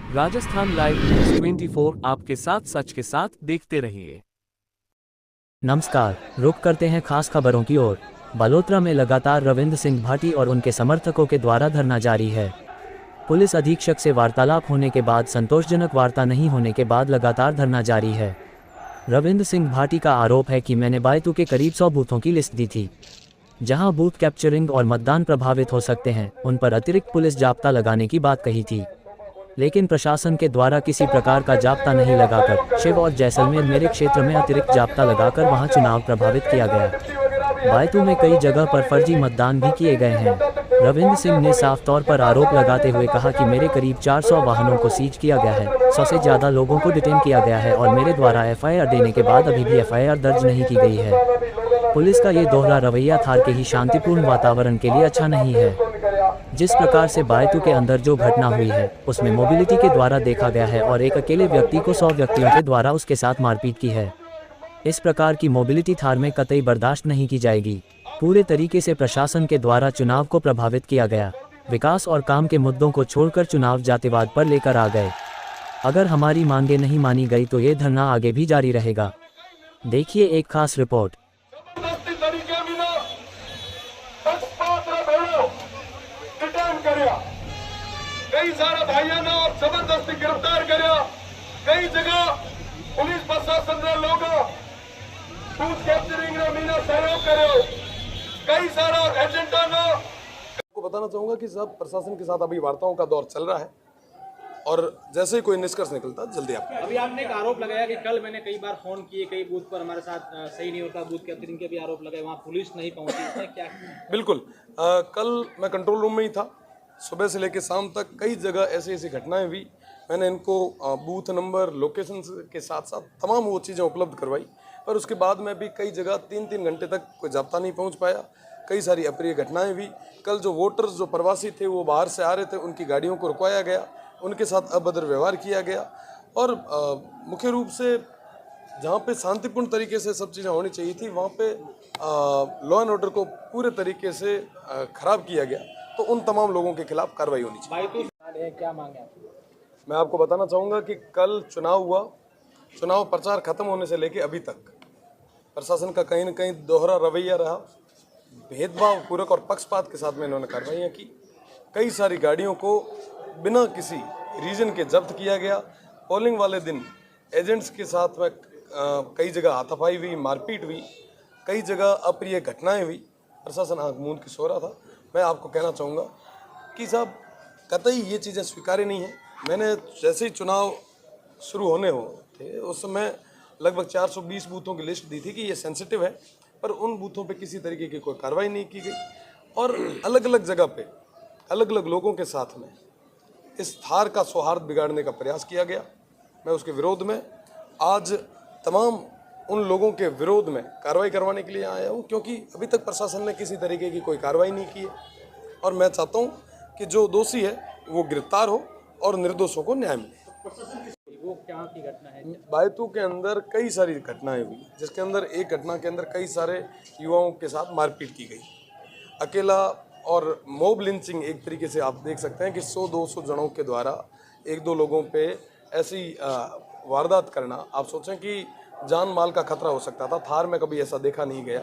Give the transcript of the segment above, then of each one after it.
Rajasthan live news 24 आपके साथ सच के साथ देखते रहिए। नमस्कार, रुक करते हैं खास खबरों की ओर। बलोत्रा में लगातार रविंद्र सिंह भाटी और उनके समर्थकों के द्वारा धरना जारी है। पुलिस अधीक्षक से वार्तालाप होने के बाद संतोषजनक वार्ता नहीं होने के बाद लगातार धरना जारी है। रविंद्र सिंह भाटी का आरोप है कि मैंने बायतू के करीब 100 बूथों की लिस्ट दी थी, जहां बूथ कैप्चरिंग और मतदान प्रभावित हो सकते हैं, उन पर अतिरिक्त पुलिस जाब्ता लगाने की बात कही थी। लेकिन प्रशासन के द्वारा किसी प्रकार का जाब्ता नहीं लगाकर शिव और जैसलमेर मेरे क्षेत्र में अतिरिक्त जाब्ता लगाकर वहां चुनाव प्रभावित किया गया। बायतू में कई जगह पर फर्जी मतदान भी किए गए हैं। रविंद्र सिंह ने साफ तौर पर आरोप लगाते हुए कहा कि मेरे करीब 400 वाहनों को सीज किया गया है, 100 से ज़्यादा लोगों को डिटेन किया गया है और मेरे द्वारा एफआईआर देने के बाद अभी भी एफआईआर दर्ज नहीं की गई है। पुलिस का ये दोहरा रवैया थार के ही शांतिपूर्ण वातावरण के लिए अच्छा नहीं है। जिस प्रकार से बायतू के अंदर जो घटना हुई है उसमें मोबिलिटी के द्वारा देखा गया है और एक अकेले व्यक्ति को 100 व्यक्तियों के द्वारा उसके साथ मारपीट की है। इस प्रकार की मोबिलिटी थार में कतई बर्दाश्त नहीं की जाएगी। पूरे तरीके से प्रशासन के द्वारा चुनाव को प्रभावित किया गया। विकास और काम के मुद्दों को छोड़कर चुनाव जातिवाद पर लेकर आ गए। अगर हमारी मांगे नहीं मानी गई तो ये धरना आगे भी जारी रहेगा। देखिए एक खास रिपोर्ट। कई सारा भाइयों ने और जबरदस्ती गिरफ्तार करा। कई जगह पुलिस प्रशासन ने लोगों बूथ कैप्चरिंग ने मीना सहयोग करो। कई सारा एजेंटा ने आपको बताना चाहूंगा कि सब प्रशासन के साथ अभी वार्ताओं का दौर चल रहा है और जैसे ही कोई निष्कर्ष निकलता जल्दी आप। अभी आपने एक आरोप लगाया कि कल मैंने कई बार फोन किए, कई बूथ पर हमारे साथ सही नहीं होता, बूथ कैप्चरिंग के भी आरोप लगाए, वहाँ पुलिस नहीं पहुंची, इसमें क्या? बिल्कुल, कल मैं कंट्रोल रूम में ही था। सुबह से लेकर शाम तक कई जगह ऐसी घटनाएं हुई। मैंने इनको बूथ नंबर, लोकेशन के साथ साथ तमाम वो चीज़ें उपलब्ध करवाई, पर उसके बाद में भी कई जगह 3-3 घंटे तक कोई जाब्ता नहीं पहुंच पाया। कई सारी अप्रिय घटनाएं हुई। कल जो वोटर्स, जो प्रवासी थे, वो बाहर से आ रहे थे, उनकी गाड़ियों को रुकवाया गया, उनके साथ अभद्र व्यवहार किया गया और मुख्य रूप से जहाँ पे शांतिपूर्ण तरीके से सब चीज़ें होनी चाहिए थी, वहाँ पे लॉ एंड ऑर्डर को पूरे तरीके से खराब किया गया। तो उन तमाम लोगों के खिलाफ कार्रवाई होनी चाहिए। क्या मांगे? मैं आपको बताना चाहूँगा कि कल चुनाव हुआ, चुनाव प्रचार खत्म होने से लेके अभी तक प्रशासन का कहीं न कहीं दोहरा रवैया रहा। भेदभाव पूर्वक और पक्षपात के साथ में इन्होंने कार्रवाइयाँ की। कई सारी गाड़ियों को बिना किसी रीजन के जब्त किया गया। पोलिंग वाले दिन एजेंट्स के साथ में कई जगह हाथापाई हुई, मारपीट हुई, कई जगह अप्रिय घटनाएं हुई। प्रशासन आंख मूंद के सो रहा था। मैं आपको कहना चाहूँगा कि साहब कतई ये चीज़ें स्वीकार्य नहीं है। मैंने जैसे ही चुनाव शुरू होने हो थे उस समय लगभग 420 बूथों की लिस्ट दी थी कि ये सेंसिटिव है, पर उन बूथों पे किसी तरीके की कोई कार्रवाई नहीं की गई और अलग अलग जगह पे अलग अलग लोगों के साथ में इस थार का सौहार्द बिगाड़ने का प्रयास किया गया। मैं उसके विरोध में आज तमाम उन लोगों के विरोध में कार्रवाई करवाने के लिए आया हूँ, क्योंकि अभी तक प्रशासन ने किसी तरीके की कोई कार्रवाई नहीं की है और मैं चाहता हूँ कि जो दोषी है वो गिरफ्तार हो और निर्दोषों को न्याय मिले। वो क्या की घटना है? बायतू के अंदर कई सारी घटनाएं हुई, जिसके अंदर एक घटना के अंदर कई सारे युवाओं के साथ मारपीट की गई। अकेला और मॉब लिंचिंग एक तरीके से आप देख सकते हैं कि 100-200 जनों के द्वारा 1-2 लोगों पे ऐसी वारदात करना, आप सोचें कि जान माल का खतरा हो सकता था। थार में कभी ऐसा देखा नहीं गया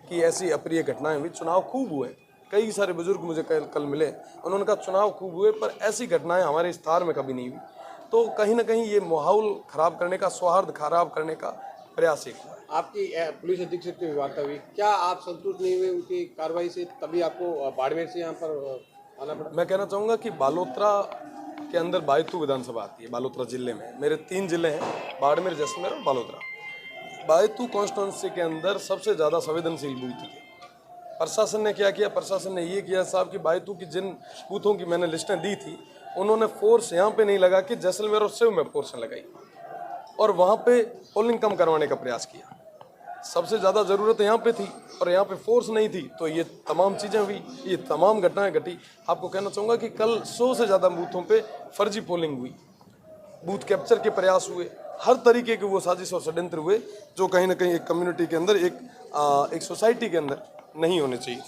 कि ऐसी अप्रिय घटनाएं हुई। चुनाव खूब हुए, कई सारे बुजुर्ग मुझे कल मिले, उन्होंने कहा चुनाव खूब हुए पर ऐसी घटनाएं हमारे इस थार में कभी नहीं हुई। तो कहीं ना कहीं ये माहौल खराब करने का, सौहार्द खराब करने का प्रयास एक हुआ। आपकी पुलिस अधीक्षक की वार्ता हुई, क्या आप संतुष्ट नहीं हुए उनकी कार्रवाई से, तभी आपको बाड़मेर से यहाँ पर आना पड़ा? मैं कहना चाहूँगा कि बालोतरा के अंदर बायतू विधानसभा आती है। बालोतरा जिले में मेरे 3 जिले हैं, बाड़मेर, जैसलमेर और बालोतरा। बायतू कॉन्स्टिट्यूंसी के अंदर सबसे ज़्यादा संवेदनशील बूथ थे। प्रशासन ने क्या किया? प्रशासन ने ये किया साहब कि बायतू की जिन बूथों की मैंने लिस्टें दी थी, उन्होंने फोर्स यहाँ पे नहीं लगा कि जैसलमेर और शिव में फोर्स लगाई और वहाँ पे पोलिंग कम करवाने का प्रयास किया। सबसे ज़्यादा ज़रूरत यहाँ पे थी और यहाँ पे फोर्स नहीं थी, तो ये तमाम चीज़ें हुई, ये तमाम घटनाएं घटी। आपको कहना चाहूँगा कि कल 100 से ज़्यादा बूथों पे फर्जी पोलिंग हुई, बूथ कैप्चर के प्रयास हुए, हर तरीके के वो साजिश और षड्यंत्र हुए जो कहीं ना कहीं एक कम्युनिटी के अंदर, एक सोसाइटी के अंदर नहीं होने चाहिए।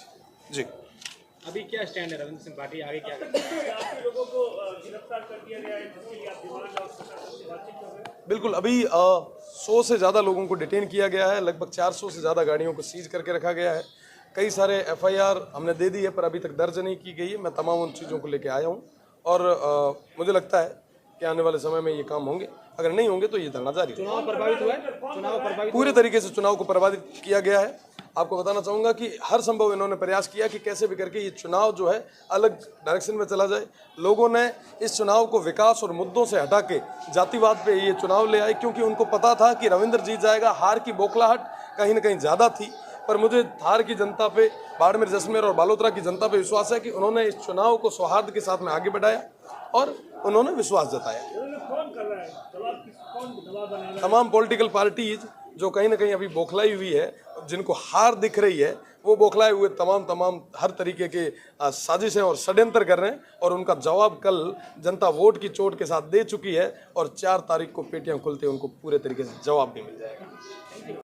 जी। अभी क्या स्टैंड है रविंद्र सिंह भाटी, आगे क्या करेंगे? बिल्कुल, अभी 100 से ज़्यादा लोगों को डिटेन किया गया है, लगभग 400 से ज़्यादा गाड़ियों को सीज करके रखा गया है। कई सारे FIR हमने दे दी है पर अभी तक दर्ज नहीं की गई है। मैं तमाम उन चीज़ों को लेके आया हूँ और मुझे लगता है कि आने वाले समय में ये काम होंगे, अगर नहीं होंगे तो ये धरना जारी रहेगा। चुनाव प्रभावित हुआ है? चुनाव प्रभावित पूरे तरीके से चुनाव को प्रभावित किया गया है। आपको बताना चाहूँगा कि हर संभव इन्होंने प्रयास किया कि कैसे भी करके ये चुनाव जो है अलग डायरेक्शन में चला जाए। लोगों ने इस चुनाव को विकास और मुद्दों से हटा के जातिवाद पे ये चुनाव ले आए, क्योंकि उनको पता था कि रविंद्र जीत जाएगा। हार की बौखलाहट कहीं ना कहीं ज़्यादा थी, पर मुझे धार की जनता पे, बाड़मेर, जैसलमेर और बालोतरा की जनता पे विश्वास है कि उन्होंने इस चुनाव को सौहार्द के साथ में आगे बढ़ाया और उन्होंने विश्वास जताया। तमाम पॉलिटिकल पार्टीज जो कहीं ना कहीं अभी बौखलाई हुई है, जिनको हार दिख रही है, वो बौखलाए हुए तमाम हर तरीके के साजिशें और षड्यंत्र कर रहे हैं और उनका जवाब कल जनता वोट की चोट के साथ दे चुकी है और 4 तारीख को पेटियां खुलते उनको पूरे तरीके से जवाब भी मिल जाएगा।